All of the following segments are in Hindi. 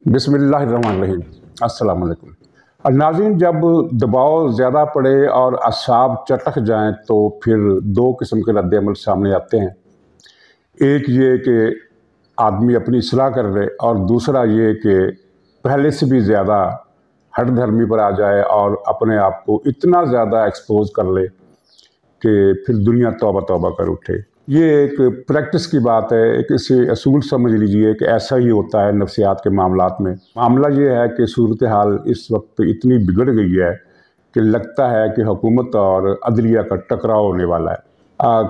बिस्मिल्लाहिर्रहमानिर्रहीम। अस्सलाम वालेकुम। और नाज़रीन, जब दबाव ज़्यादा पड़े और असाब चटक जाएं तो फिर दो किस्म के रद्द-ए-अमल सामने आते हैं। एक ये कि आदमी अपनी इस्लाह कर ले और दूसरा ये कि पहले से भी ज़्यादा हठधर्मी पर आ जाए और अपने आप को इतना ज़्यादा एक्सपोज कर ले कि फिर दुनिया तौबा तौबा कर उठे। ये एक प्रैक्टिस की बात है, एक इसे असूल समझ लीजिए कि ऐसा ही होता है नफ्सियात के मामलात में। मामला ये है कि सूरत हाल इस वक्त इतनी बिगड़ गई है कि लगता है कि हुकूमत और अदलिया का टकराव होने वाला है।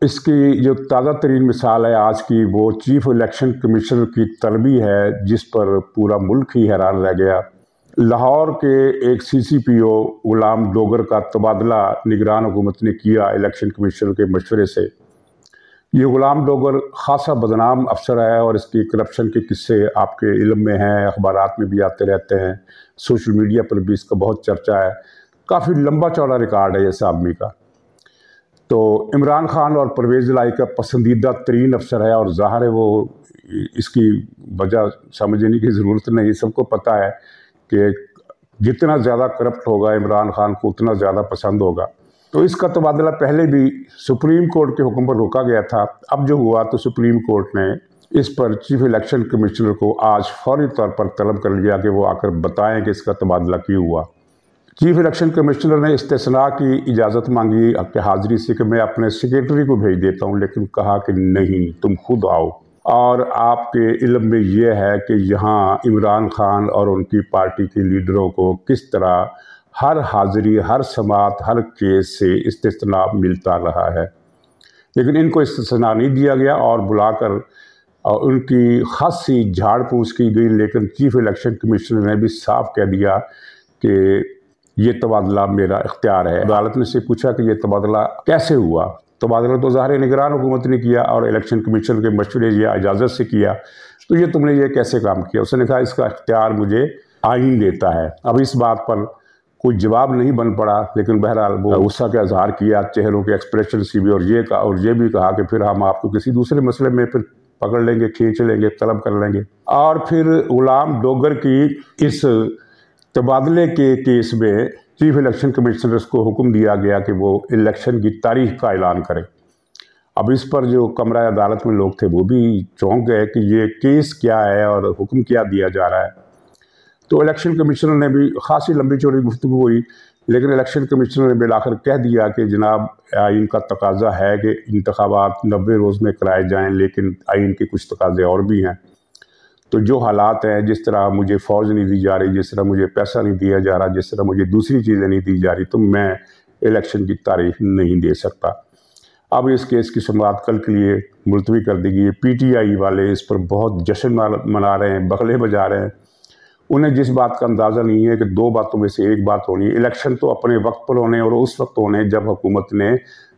इसकी जो ताज़ा तरीन मिसाल है आज की, वो चीफ इलेक्शन कमीशनर की तलबी है जिस पर पूरा मुल्क ही हैरान रह गया। लाहौर के एक CCPO गुलाम डोगर का तबादला निगरान हुकूमत ने किया इलेक्शन कमीशन के मशवरे से। ये गुलाम डोगर खासा बदनाम अफसर है और इसकी करप्शन के किस्से आपके इल्म में हैं, अखबारात में भी आते रहते हैं, सोशल मीडिया पर भी इसका बहुत चर्चा है। काफ़ी लंबा चौड़ा रिकॉर्ड है इस आदमी का। तो इमरान खान और परवेज़ इलाही का पसंदीदा तरीन अफसर है और ज़ाहिर है वो इसकी वजह समझने की ज़रूरत नहीं, सबको पता है कि जितना ज़्यादा करप्ट होगा इमरान खान को उतना ज़्यादा पसंद होगा। तो इसका तबादला पहले भी सुप्रीम कोर्ट के हुक्म पर रोका गया था। अब जो हुआ तो सुप्रीम कोर्ट ने इस पर चीफ इलेक्शन कमिश्नर को आज फौरी तौर पर तलब कर लिया कि वो आकर बताएं कि इसका तबादला क्यों हुआ। चीफ इलेक्शन कमिश्नर ने इस्तेस्ना की इजाज़त मांगी कि हाजिरी से कि मैं अपने सेक्रेटरी को भेज देता हूँ, लेकिन कहा कि नहीं, तुम खुद आओ। और आपके इल्म में ये है कि यहाँ इमरान खान और उनकी पार्टी के लीडरों को किस तरह हर हाजिरी, हर समात, हर केस से इस्तेस्ना मिलता रहा है, लेकिन इनको इस्तेस्ना नहीं दिया गया और बुलाकर उनकी खासी झाड़ फूस की गई। लेकिन चीफ इलेक्शन कमिश्नर ने भी साफ कह दिया कि ये तबादला मेरा इख्तियार है। अदालत ने से पूछा कि ये तबादला कैसे हुआ। तबादला तो ज़ाहिर निगरान हुकूमत ने किया और इलेक्शन कमीशन के मशवरे या इजाज़त से किया, तो ये तुमने ये कैसे काम किया। उसने कहा इसका इख्तियार मुझे आईन देता है। अब इस बात पर कोई जवाब नहीं बन पड़ा, लेकिन बहरहाल वो गुस्सा का इजहार किया चेहरों के एक्सप्रेशन से भी, और ये भी कहा कि फिर हम आपको किसी दूसरे मसले में फिर पकड़ लेंगे, खींच लेंगे, तलब कर लेंगे। और फिर गुलाम डोगर की इस तबादले के केस में चीफ इलेक्शन कमिश्नर को हुक्म दिया गया कि वो इलेक्शन की तारीख का ऐलान करें। अब इस पर जो कमरा अदालत में लोग थे वो भी चौंक गए कि ये केस क्या है और हुक्म क्या दिया जा रहा है। तो इलेक्शन कमिश्नर ने भी खासी लंबी चौड़ी गुफ्तगू हुई, लेकिन इलेक्शन कमिश्नर ने बिलाखिर कह दिया कि जनाब आइन का तकाजा है कि इंतखाबात 90 रोज़ में कराए जाएं, लेकिन आइन के कुछ तकाजे और भी हैं। तो जो हालात हैं, जिस तरह मुझे फ़ौज नहीं दी जा रही, जिस तरह मुझे पैसा नहीं दिया जा रहा, जिस तरह मुझे दूसरी चीज़ें नहीं दी जा रही, तो मैं इलेक्शन की तारीख नहीं दे सकता। अब इस केस की समाअत कल के लिए मुलतवी कर दी गई। PTI वाले इस पर बहुत जश्न मना रहे हैं, बगले बजा रहे हैं। उन्हें जिस बात का अंदाज़ा नहीं है कि दो बातों में से एक बात होनी है। इलेक्शन तो अपने वक्त पर होने और उस वक्त होने जब हुकूमत ने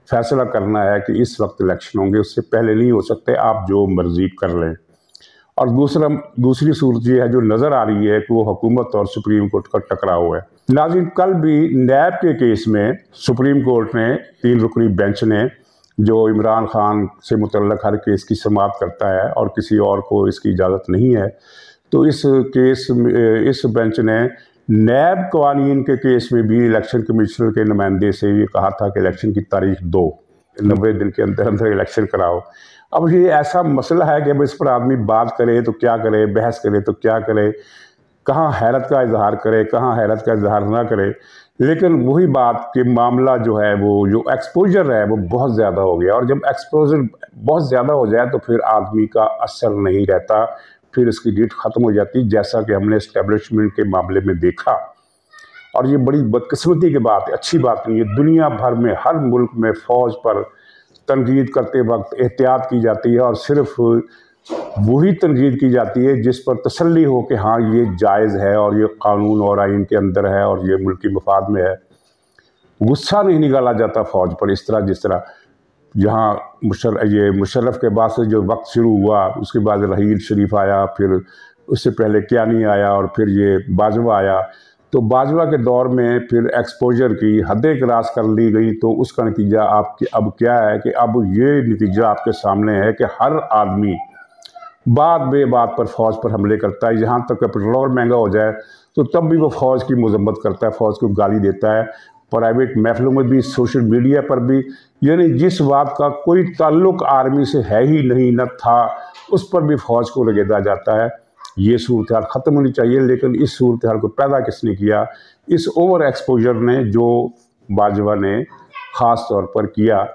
फैसला करना है कि इस वक्त इलेक्शन होंगे, उससे पहले नहीं हो सकते, आप जो मर्जी कर लें। और दूसरी सूरत ये है जो नज़र आ रही है कि वो हुकूमत और सुप्रीम कोर्ट का टकराव है। नाज़रीन, कल भी नैब के केस में सुप्रीम कोर्ट ने 3 रुकनी बेंच ने, जो इमरान खान से मुतल्लक हर केस की समाअत करता है और किसी और को इसकी इजाज़त नहीं है, तो इस केस में इस बेंच ने नैब कवानीन के केस में भी इलेक्शन कमिश्नर के नुमाइंदे से ये कहा था कि इलेक्शन की तारीख दो, 90 दिन के अंदर अंदर इलेक्शन कराओ। अब ये ऐसा मसला है कि अब इस पर आदमी बात करे तो क्या करे, बहस करे तो क्या करे, कहाँ हैरत का इजहार करे, कहाँ हैरत का इजहार ना करे। लेकिन वही बात कि मामला जो है वो जो एक्सपोजर है वो बहुत ज़्यादा हो गया, और जब एक्सपोजर बहुत ज़्यादा हो जाए तो फिर आदमी का असर नहीं रहता, फिर इसकी डेट ख़त्म हो जाती, जैसा कि हमने इस्टेब्लिशमेंट के मामले में देखा। और ये बड़ी बदकिस्मती की बात है, अच्छी बात नहीं है। दुनिया भर में हर मुल्क में फ़ौज पर तनकीद करते वक्त एहतियात की जाती है और सिर्फ वही तनकीद की जाती है जिस पर तसल्ली हो कि हाँ ये जायज़ है और ये कानून और आइन के अंदर है और ये मुल्की मफाद में है। गुस्सा नहीं निकाला जाता फ़ौज पर इस तरह जिस तरह यहाँ मुशर्रफ के बाद से जो वक्त शुरू हुआ, उसके बाद रहील शरीफ आया, फिर उससे पहले कियानी आया और फिर ये बाजवा आया। तो बाजवा के दौर में फिर एक्सपोजर की हदें क्रॉस कर ली गई, तो उसका नतीजा आपके अब क्या है कि अब ये नतीजा आपके सामने है कि हर आदमी बात बेबात पर फ़ौज पर हमले करता है, यहाँ तक कि पेट्रोल महंगा हो जाए तो तब भी वो फ़ौज की मजम्मत करता है, फ़ौज को गाली देता है, प्राइवेट महफिलों में भी, सोशल मीडिया पर भी। यानी जिस बात का कोई ताल्लुक आर्मी से है ही नहीं, न था, उस पर भी फ़ौज को लगेदा जाता है। ये सूरत हाल ख़त्म होनी चाहिए, लेकिन इस सूरत हाल को पैदा किसने किया? इस ओवर एक्सपोजर ने, जो बाजवा ने ख़ास तौर पर किया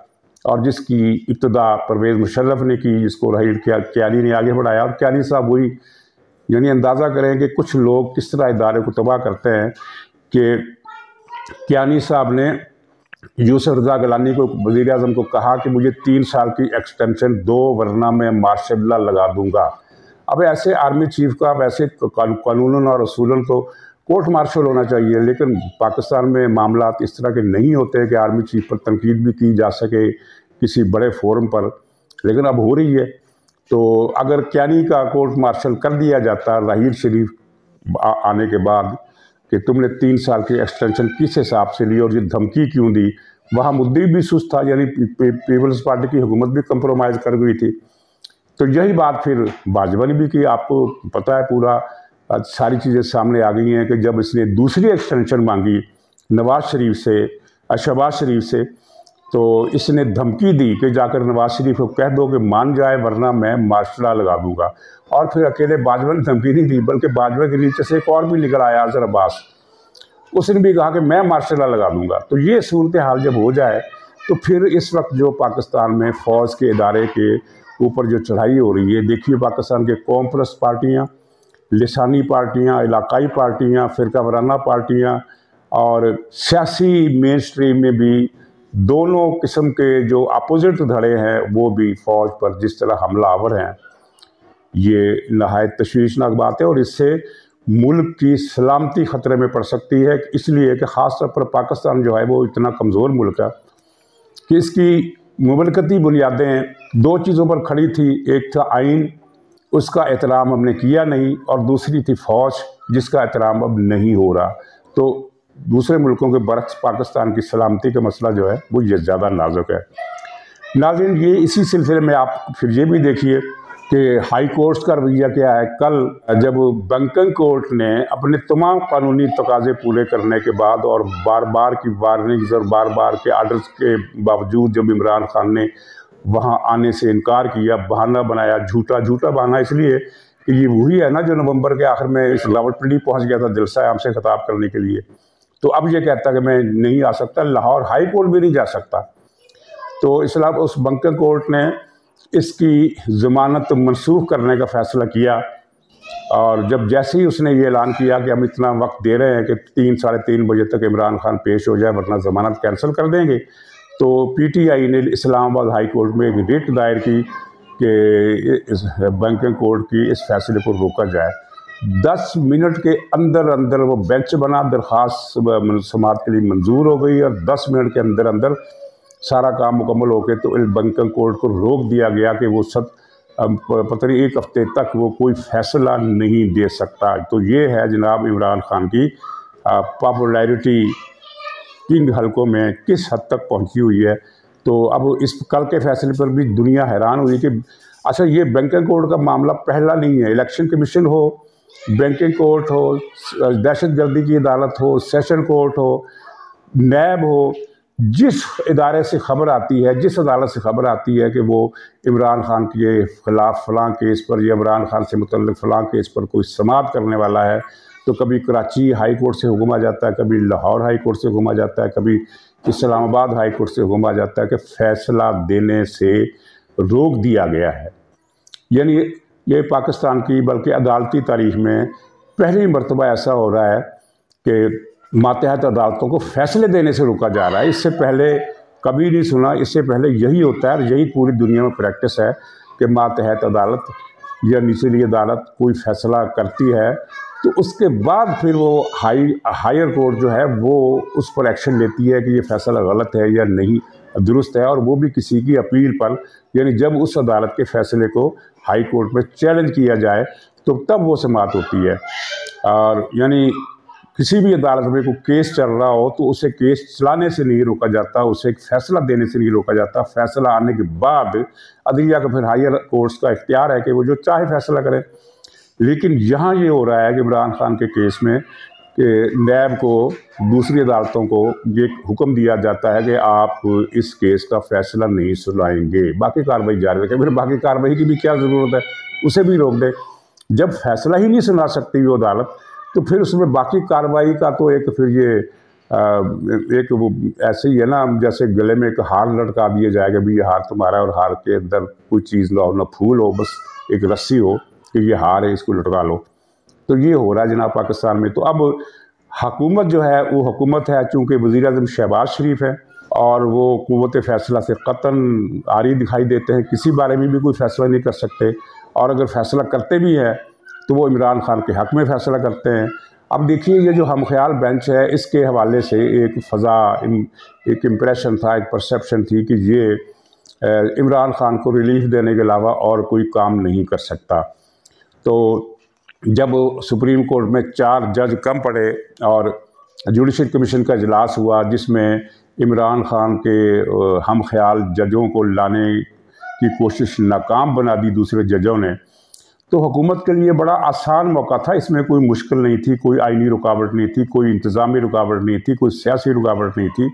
और जिसकी इब्तदा परवेज़ मुशर्रफ ने की, जिसको राहील क्यानी ने आगे बढ़ाया। और क्यानी साहब वही, यानी अंदाज़ा करें कि कुछ लोग किस तरह इदारे को तबाह करते हैं कि क्यानी साहब ने यूसुफ रज़ा गिलानी को, वज़ीर आज़म को कहा कि मुझे 3 साल की एक्सटेंशन दो, वरना मैं मार्शल लॉ लगा दूंगा। अब ऐसे आर्मी चीफ का वैसे कानूनन और असूलन तो कोर्ट मार्शल होना चाहिए, लेकिन पाकिस्तान में मामला इस तरह के नहीं होते कि आर्मी चीफ पर तनकीद भी की जा सके किसी बड़े फोरम पर, लेकिन अब हो रही है। तो अगर क्यानी का कोर्ट मार्शल कर दिया जाता राहील शरीफ आने के बाद कि तुमने 3 साल की एक्सटेंशन किस हिसाब से ली और ये धमकी क्यों दी, वहाँ मुद्दे भी सुस्त था, यानी पीपल्स पार्टी की हुकूमत भी कंप्रोमाइज़ कर गई थी। तो यही बात फिर बाजवा ने भी की। आपको पता है, पूरा सारी चीज़ें सामने आ गई हैं कि जब इसने दूसरी एक्सटेंशन मांगी नवाज़ शरीफ से, शहबाज शरीफ से, तो इसने धमकी दी कि जाकर नवाज़ शरीफ को कह दो कि मान जाए, वरना मैं मार्शल लॉ लगा दूंगा। और फिर अकेले बाजवा ने धमकी नहीं दी, बल्कि बाजवा के नीचे से एक और भी निकल आया, अजहर अब्बास, उसने भी कहा कि मैं मार्शल लॉ लगा दूंगा। तो ये सूरत हाल जब हो जाए तो फिर इस वक्त जो पाकिस्तान में फ़ौज के इदारे के ऊपर जो चढ़ाई हो रही है, देखिए पाकिस्तान के कौम परस्त पार्टियाँ, लिसानी पार्टियाँ, इलाकाई पार्टियाँ, फ़िरका वाराना पार्टियाँ और सियासी मेन स्ट्रीम में भी दोनों किस्म के जो अपोजिट धड़े हैं वो भी फ़ौज पर जिस तरह हमलावर हैं, ये नहायत तशवीशनाक बात है। और इससे मुल्क की सलामती ख़तरे में पड़ सकती है, इसलिए कि ख़ास तौर पर पाकिस्तान जो है वो इतना कमज़ोर मुल्क है कि इसकी मुमलकती बुनियादें 2 चीज़ों पर खड़ी थी। एक था आइन, उसका एहतराम हमने किया नहीं, और दूसरी थी फ़ौज, जिसका एहतराम अब नहीं हो रहा। तो दूसरे मुल्कों के बरक्स पाकिस्तान की सलामती का मसला जो है वो ये ज़्यादा नाजुक है। नाज़रीन, ये इसी सिलसिले में आप फिर ये भी देखिए कि हाई कोर्ट्स का रवैया क्या है। कल जब बैंकिंग कोर्ट ने अपने तमाम कानूनी तकाज़े पूरे करने के बाद और बार बार की वार्निंग्स और बार बार के आर्डर्स के बावजूद जब इमरान खान ने वहाँ आने से इनकार किया, बहाना बनाया, झूठा बहाना, इसलिए कि ये वही है ना जो नवंबर के आखिर में इस रावलपिंडी पहुँच गया था जलसा आम से खिताब करने के लिए। तो अब ये कहता कि मैं नहीं आ सकता, लाहौर हाई कोर्ट भी नहीं जा सकता। तो इसलिए उस बैंकिंग कोर्ट ने इसकी ज़मानत मनसूख करने का फ़ैसला किया, और जब जैसे ही उसने ये ऐलान किया कि हम इतना वक्त दे रहे हैं कि 3 साढ़े 3 बजे तक इमरान खान पेश हो जाए, वरना ज़मानत कैंसिल कर देंगे, तो PTI ने इस्लामाबाद हाई कोर्ट में एक रिट दायर की कि इस बैंकिंग कोर्ट की इस फैसले को रोका जाए। 10 मिनट के अंदर अंदर वो बेंच बना, दरख्वास्त समाअत के लिए मंजूर हो गई, और 10 मिनट के अंदर अंदर सारा काम मुकम्मल हो गया। तो बैंकिंग कोर्ट को रोक दिया गया कि वो पता नहीं 1 हफ्ते तक वो कोई फ़ैसला नहीं दे सकता। तो ये है जनाब इमरान खान की पॉपुलैरिटी किन हलकों में किस हद तक पहुंची हुई है। तो अब इस कल के फैसले पर भी दुनिया हैरान हुई कि अच्छा, ये बैंकिंग कोर्ट का मामला पहला नहीं है। इलेक्शन कमीशन हो, बैंकिंग कोर्ट हो, दहशतगर्दी की अदालत हो, सेशन कोर्ट हो, नैब हो, जिस इदारे से ख़बर आती है, जिस अदालत से ख़बर आती है कि वो इमरान खान के ख़िलाफ़ फ़लाँ केस पर या इमरान खान से मुतल्लिक़ फ़लाँ केस पर कोई समाअत करने वाला है, तो कभी कराची हाई कोर्ट से हुक्म आ जाता है, कभी लाहौर हाई कोर्ट से हुक्म आ जाता है, कभी इस्लामाबाद हाई कोर्ट से हुक्म आ जाता है कि फ़ैसला देने से रोक दिया गया है। यानी ये पाकिस्तान की बल्कि अदालती तारीख़ में पहली मरतबा ऐसा हो रहा है कि मातहत अदालतों को फ़ैसले देने से रोका जा रहा है। इससे पहले कभी नहीं सुना। इससे पहले यही होता है और यही पूरी दुनिया में प्रैक्टिस है कि मातहत अदालत या निचली अदालत कोई फ़ैसला करती है तो उसके बाद फिर वो हायर कोर्ट जो है वो उस पर एक्शन लेती है कि ये फ़ैसला गलत है या नहीं दुरुस्त है, और वो भी किसी की अपील पर। यानी जब उस अदालत के फ़ैसले को हाई कोर्ट में चैलेंज किया जाए तो तब वो समाअत होती है। और यानी किसी भी अदालत में कोई केस चल रहा हो तो उसे केस चलाने से नहीं रोका जाता, उसे एक फैसला देने से नहीं रोका जाता। फैसला आने के बाद अदलिया का फिर हायर कोर्ट्स का इख्तियार है कि वो जो चाहे फैसला करें। लेकिन यहाँ ये हो रहा है कि इमरान खान के केस में कि नैब को, दूसरी अदालतों को ये हुक्म दिया जाता है कि आप इस केस का फैसला नहीं सुनाएंगे, बाकी कार्रवाई जारी रखें। फिर बाकी कार्रवाई की भी क्या ज़रूरत है, उसे भी रोक दे। जब फैसला ही नहीं सुना सकती वो अदालत, तो फिर उसमें बाकी कार्रवाई का तो एक फिर ये एक वो ऐसे ही है ना, जैसे गले में एक हार लटका दिया जाएगा, भी ये हार तुम्हारा, और हार के अंदर कोई चीज़ ना हो, ना फूल हो, बस एक रस्सी हो कि ये हार है, इसको लटका लो। तो ये हो रहा है जनाब पाकिस्तान में। तो अब हुकूमत जो है वो हुकूमत है, चूँकि वज़ीर-ए-आज़म शहबाज शरीफ है और वो क़ुव्वत फ़ैसला से क़तन आरी दिखाई देते हैं, किसी बारे में भी कोई फ़ैसला नहीं कर सकते, और अगर फ़ैसला करते भी हैं तो वो इमरान खान के हक़ में फ़ैसला करते हैं। अब देखिए, ये जो हम ख्याल बेंच है, इसके हवाले से एक एक इम्प्रेशन था, एक परसेप्शन थी कि ये इमरान खान को रिलीफ देने के अलावा और कोई काम नहीं कर सकता। तो जब सुप्रीम कोर्ट में 4 जज कम पड़े और जुडिशल कमीशन का इजलास हुआ, जिसमें इमरान खान के हम ख्याल जजों को लाने की कोशिश नाकाम बना दी दूसरे जजों ने, तो हुकूमत के लिए बड़ा आसान मौका था। इसमें कोई मुश्किल नहीं थी, कोई आईनी रुकावट नहीं थी, कोई इंतज़ामी रुकावट नहीं थी, कोई सियासी रुकावट नहीं थी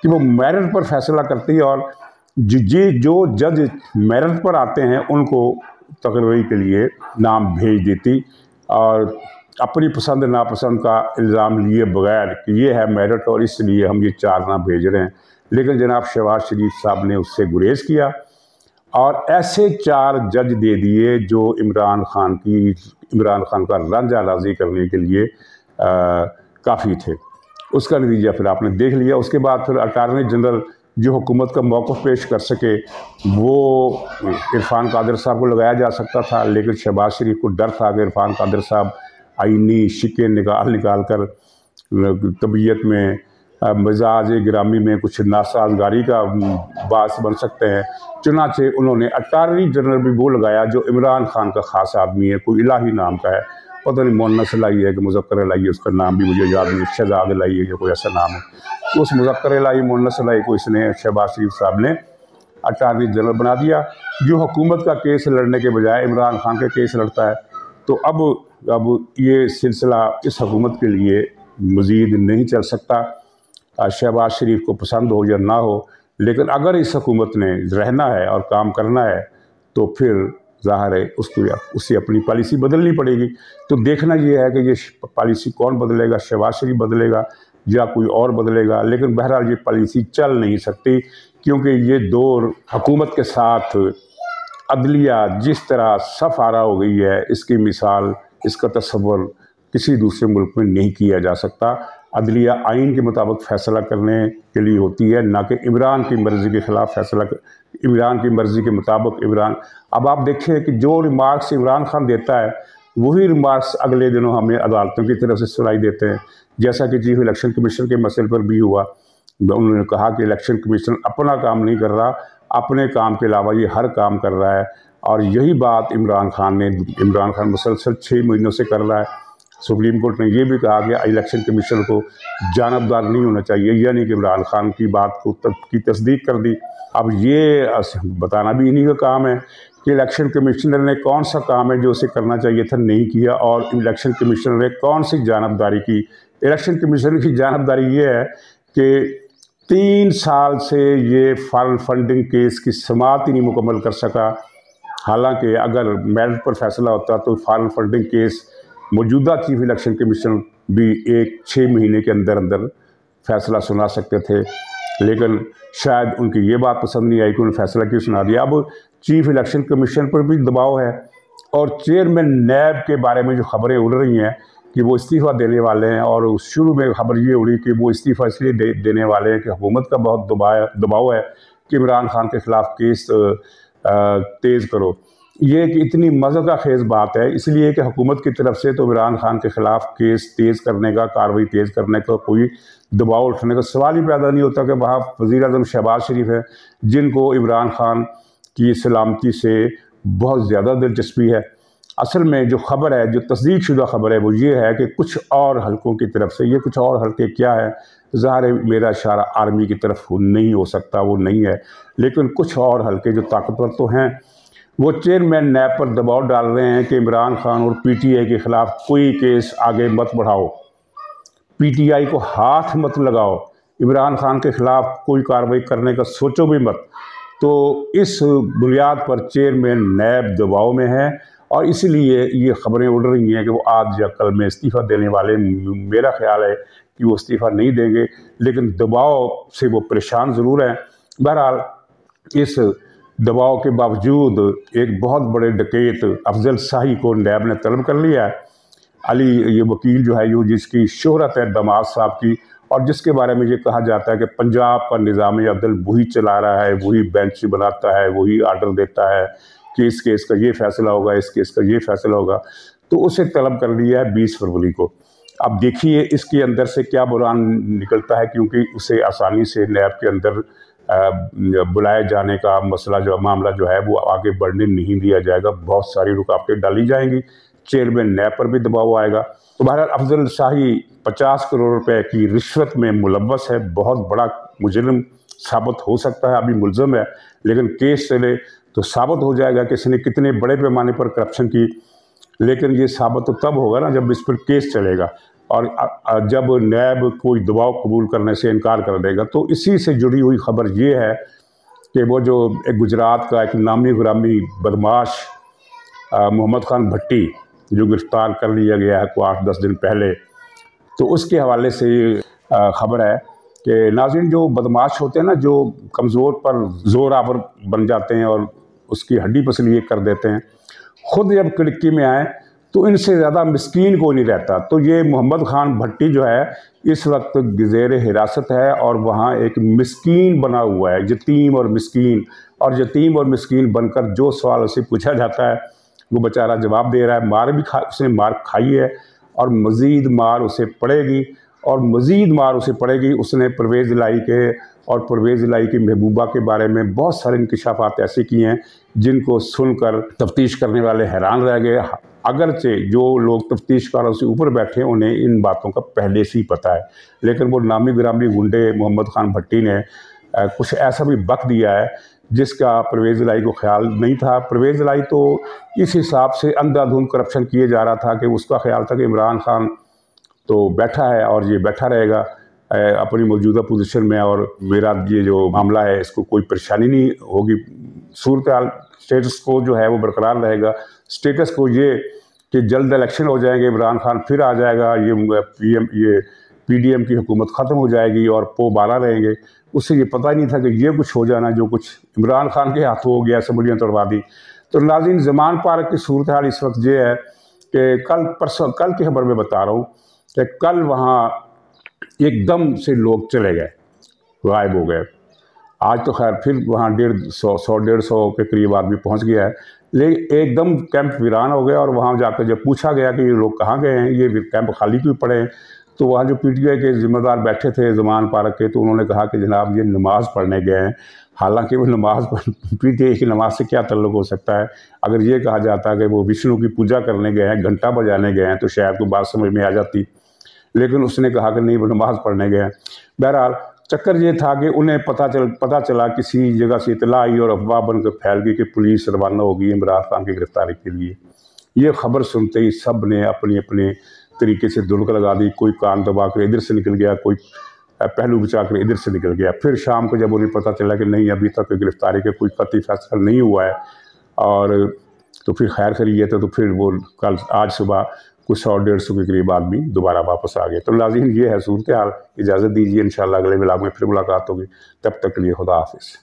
कि वो मेरिट पर फैसला करती, और जो जज मेरिट पर आते हैं उनको तकरीरी के लिए नाम भेज देती, और अपनी पसंद नापसंद का इल्ज़ाम लिए बगैर कि ये है मेरिट और इसलिए हम ये 4 नाम भेज रहे हैं। लेकिन जनाब शहबाज शरीफ साहब ने उससे गुरेज़ किया और ऐसे 4 जज दे दिए जो इमरान खान का रंजा राज़ी करने के लिए काफ़ी थे। उसका नतीजा फिर आपने देख लिया। उसके बाद फिर अटारनी जनरल जो हुकूमत का मौक़िफ़ पेश कर सके, वो इरफान कादिर साहब को लगाया जा सकता था, लेकिन शहबाज शरीफ को डर था कि इरफान कादिर साहब आईनी शिक्के निकाल कर तबीयत में, मिजाज गिरामी में कुछ नासाजगारी का बास बन सकते हैं। चुनाचे उन्होंने अटारनी जनरल भी वो लगाया जो इमरान खान का ख़ास आदमी है, कोई इलाही नाम का है, पता नहीं मुअन्नस लाई है कि मुज़क्कर लाई है, उसका नाम भी मुझे याद नहीं, शहजाद लाई है या कोई ऐसा नाम है। तो उस मुज़क्कर लाई मुअन्नस लाई को इसने शहबाज शरीफ साहब ने अटारनी जनरल बना दिया, जो हुकूमत का केस लड़ने के बजाय इमरान खान का केस लड़ता है। तो अब ये सिलसिला इस हुकूमत के लिए मज़ीद नहीं चल सकता, शहबाज शरीफ को पसंद हो या ना हो। लेकिन अगर इस हुकूमत ने रहना है और काम करना है तो फिर ज़ाहिर है उससे अपनी पॉलिसी बदलनी पड़ेगी। तो देखना ये है कि ये पॉलिसी कौन बदलेगा, शहबाज शरीफ बदलेगा या कोई और बदलेगा। लेकिन बहरहाल ये पॉलिसी चल नहीं सकती, क्योंकि ये दौर हुकूमत के साथ अदलिया जिस तरह सफ़ आरा हो गई है, इसकी मिसाल, इसका तस्वुर किसी दूसरे मुल्क में नहीं किया जा सकता। अदलिया आइन के मुताबिक फ़ैसला करने के लिए होती है, ना कि इमरान की मर्ज़ी के ख़िलाफ़ फ़ैसला, इमरान की मर्ज़ी के मुताबिक इमरान। अब आप देखें कि जो रिमार्क्स इमरान खान देता है वही रिमार्क्स अगले दिनों हमें अदालतों की तरफ से सुनाई देते हैं, जैसा कि चीफ इलेक्शन कमीशन के मसले पर भी हुआ। उन्होंने कहा कि इलेक्शन कमीशन अपना काम नहीं कर रहा, अपने काम के अलावा ये हर काम कर रहा है, और यही बात इमरान खान मुसलसल 6 महीनों से कर रहा है। सुप्रीम कोर्ट ने यह भी कहा कि इलेक्शन कमीशन को जानबदार नहीं होना चाहिए, यानी कि इमरान खान की बात की तस्दीक कर दी। अब ये बताना भी इन्हीं का काम है कि इलेक्शन कमिश्नर ने कौन सा काम है जो उसे करना चाहिए था नहीं किया, और इलेक्शन कमिश्नर ने कौन सी जानबदारी की। इलेक्शन कमीशन की जानबदारी ये है कि 3 साल से ये फॉरेन फंडिंग केस की समाअत ही नहीं मुकम्मल कर सका। हालांकि अगर मेरिट पर फैसला होता तो फॉरेन फंडिंग केस मौजूदा चीफ इलेक्शन कमीशन भी 6 महीने के अंदर अंदर फैसला सुना सकते थे, लेकिन शायद उनकी ये बात पसंद नहीं आई कि उन्होंने फैसला क्यों सुना दिया। अब चीफ इलेक्शन कमीशन पर भी दबाव है, और चेयरमैन नैब के बारे में जो खबरें उड़ रही हैं कि वो इस्तीफ़ा देने वाले हैं, और शुरू में खबर ये उड़ी कि वो इस्तीफ़ा इसलिए देने वाले हैं कि हुकूमत का बहुत दबाव है कि इमरान खान के ख़िलाफ़ केस तेज़ करो। ये एक इतनी मज़ा खेज़ बात है, इसलिए कि हुकूमत की तरफ से तो इमरान खान के ख़िलाफ़ केस तेज़ करने का, कार्रवाई तेज़ करने का कोई दबाव उठने का सवाल ही पैदा नहीं होता कि वहाँ वज़ीर-ए-आज़म शहबाज शरीफ है, जिनको इमरान खान की सलामती से बहुत ज़्यादा दिलचस्पी है, असल में जो खबर है, जो तस्दीक शुदा खबर है, वो ये है कि कुछ और हलकों की तरफ से, ये कुछ और हलके क्या है, ज़ाहिर है मेरा इशारा आर्मी की तरफ नहीं हो सकता, वो नहीं है, लेकिन कुछ और हलके जो ताकतवर तो हैं, वो चेयरमैन नैब पर दबाव डाल रहे हैं कि इमरान खान और पीटीआई के ख़िलाफ़ कोई केस आगे मत बढ़ाओ, पीटीआई को हाथ मत लगाओ, इमरान खान के ख़िलाफ़ कोई कार्रवाई करने का सोचो भी मत। तो इस बुनियाद पर चेयरमैन नैब दबाव में है और इसलिए ये खबरें उड़ रही हैं कि वो आज या कल में इस्तीफ़ा देने वाले। मेरा ख्याल है कि वो इस्तीफ़ा नहीं देंगे, लेकिन दबाव से वो परेशान ज़रूर हैं। बहरहाल इस दबाव के बावजूद एक बहुत बड़े डकैत अफजल शाही को नैब ने तलब कर लिया है। अली ये वकील जो है, ये जिसकी शोहरत है दामाद साहब की, और जिसके बारे में ये कहा जाता है कि पंजाब का निज़ाम अदल वही चला रहा है, वही बेंच बनाता है, वही आर्डर देता है कि इस केस का ये फैसला होगा, इस केस का ये फैसला होगा, तो उसे तलब कर लिया है 20 फरवरी को। अब देखिए इसके अंदर से क्या बुरान निकलता है, क्योंकि उसे आसानी से नैब के अंदर बुलाए जाने का मामला जो है वो आगे बढ़ने नहीं दिया जाएगा। बहुत सारी रुकावटें डाली जाएंगी, चेयरमैन नैब पर भी दबाव आएगा। तो बहरहाल अफजल शाही 50 करोड़ रुपए की रिश्वत में मुलव्वस है, बहुत बड़ा मुजरिम साबित हो सकता है, अभी मुलजम है, लेकिन केस चले तो साबित हो जाएगा कि इसने कितने बड़े पैमाने पर करप्शन की। लेकिन ये साबित तो तब होगा ना जब इस पर केस चलेगा, और जब नैब कोई दबाव कबूल करने से इनकार कर देगा। तो इसी से जुड़ी हुई खबर ये है कि वो जो एक गुजरात का एक नामी गुरामी बदमाश मोहम्मद खान भट्टी जो गिरफ्तार कर लिया गया है 8-10 दिन पहले, तो उसके हवाले से खबर है कि नाज़रीन जो बदमाश होते हैं ना, जो कमज़ोर पर ज़ोर आवर बन जाते हैं और उसकी हड्डी पसली कर देते हैं, ख़ुद जब खिड़की में आए तो इनसे ज़्यादा मिस्कीन कोई नहीं रहता। तो ये मोहम्मद खान भट्टी जो है इस वक्त ज़ेर हिरासत है और वहाँ एक मिस्कीन बना हुआ है, यतीम और मिस्कीन। और यतीम और मिस्कीन बनकर जो सवाल उसे पूछा जाता है वो बेचारा जवाब दे रहा है। मार भी उसने मार खाई है और मज़ीद मार उसे पड़ेगी, और मज़ीद मार उसे पड़ेगी। उसने परवेज़ इलाही के और परवेज़ इलाही की महबूबा के बारे में बहुत सारे इंकशाफात ऐसे किए हैं जिनको सुनकर तफ्तीश करने वाले हैरान रह गए। अगरचे जो लोग तफ्तीशकारों से ऊपर बैठे हैं उन्हें इन बातों का पहले से ही पता है, लेकिन वो नामी गिरामी गुंडे मोहम्मद खान भट्टी ने कुछ ऐसा भी बक दिया है जिसका परवेज़ इलाही को ख्याल नहीं था। परवेज़ इलाही तो इस हिसाब से अंधाधुंध करप्शन किए जा रहा था कि उसका ख्याल था कि इमरान खान तो बैठा है और ये बैठा रहेगा अपनी मौजूदा पोजीशन में, और मेरा ये जो मामला है इसको कोई परेशानी नहीं होगी। सूरत हाल स्टेटस को जो है वो बरकरार रहेगा। स्टेटस को ये कि जल्द इलेक्शन हो जाएंगे, इमरान खान फिर आ जाएगा, ये पीडीएम की हुकूमत ख़त्म हो जाएगी और पोबारा रहेंगे। उससे ये पता ही नहीं था कि ये कुछ हो जाना जो कुछ इमरान खान के हाथों हो गया, असम्बलियाँ तोड़वा दी। तो नाज़रीन ज़मान पार्क की सूरत हाल इस वक्त ये है कि कल की खबर में बता रहा हूँ कि कल वहाँ एकदम से लोग चले गए, गायब हो गए। आज तो खैर फिर वहाँ 150 के करीब आदमी पहुँच गया है, लेकिन एकदम कैंप वीरान हो गया। और वहाँ जाकर जब पूछा गया कि ये लोग कहाँ गए हैं, ये कैंप खाली क्यों पड़े हैं, तो वहाँ जो पीटीआई के ज़िम्मेदार बैठे थे ज़मान पार्क के, तो उन्होंने कहा कि जनाब ये नमाज़ पढ़ने गए हैं। हालांकि वो नमाज पीटीआई की नमाज से क्या ताल्लुक़ हो सकता है। अगर ये कहा जाता है कि वो विष्णु की पूजा करने गए हैं, घंटा बजाने गए हैं, तो शायद कोई बात समझ में आ जाती, लेकिन उसने कहा कि नहीं वो नमाज़ पढ़ने गए हैं। बहरहाल चक्कर ये था कि उन्हें पता चला किसी जगह से इतला आई और अफवाह बनकर फैल गई कि पुलिस रवाना होगी इमरान खान की गिरफ्तारी के लिए। ये खबर सुनते ही सब ने अपने अपने तरीके से दुड़क लगा दी। कोई कान दबा कर इधर से निकल गया, कोई पहलू बचा कर इधर से निकल गया। फिर शाम को जब उन्हें पता चला कि नहीं अभी तक गिरफ्तारी का कोई कतई फैसला नहीं हुआ है, और तो फिर खैर खैरियत है, तो फिर वो कल आज सुबह कुछ 100-150 के करीब आदमी दोबारा वापस आ गए। तो नाज़रीन ये है सूरत हाल। इजाज़त दीजिए, इंशाअल्लाह अगले व्लॉग में फिर मुलाकात होगी। तब तक के लिए खुदा हाफिज़।